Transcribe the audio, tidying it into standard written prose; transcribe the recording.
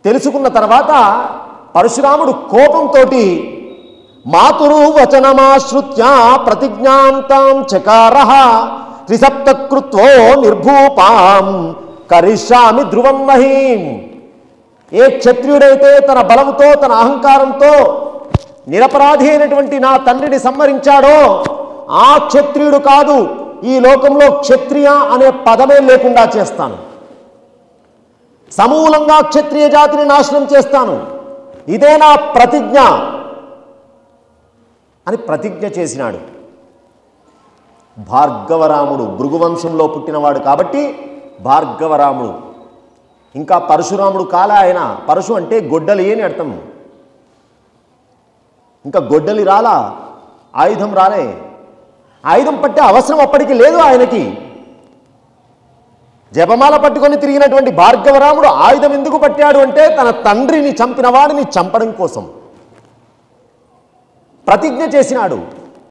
తెలుసుకున్న తర్వాత పరశురాముడు కోపంతో మాతురు వచనమాశ్రుత్య ప్రతిజ్ఞాంతాం చకారః త్రిసప్తకృత్వో నిర్భూపాం కరిష్యామి ధ్రువం మహీం. ఏ క్షత్రియుడైతే తన బలముతో తన అహంకారంతో నిరపరాధి అయినటువంటి నా తండ్రిని సంహరించాడో ఆ క్షత్రియుడు కాదు, ఈ లోకంలో క్షత్రియ అనే పదమే లేకుండా చేస్తాను, సమూలంగా క్షత్రియ జాతిని నాశనం చేస్తాను, ఇదే నా ప్రతిజ్ఞ అని ప్రతిజ్ఞ చేసినాడు. భార్గవరాముడు భృగువంశంలో పుట్టినవాడు కాబట్టి భార్గవరాముడు. ఇంకా పరశురాముడు కాలే ఆయన. పరశు అంటే గొడ్డలి అని అర్థం. ఇంకా గొడ్డలి రాలా, ఆయుధం రాలే. ఆయుధం పట్టే అవసరం అప్పటికి లేదు ఆయనకి. జపమాల పట్టుకొని తిరిగినటువంటి భార్గవరాముడు ఆయుధం ఎందుకు పట్టాడు అంటే తన తండ్రిని చంపిన వాడిని చంపడం కోసం ప్రతిజ్ఞ చేసినాడు.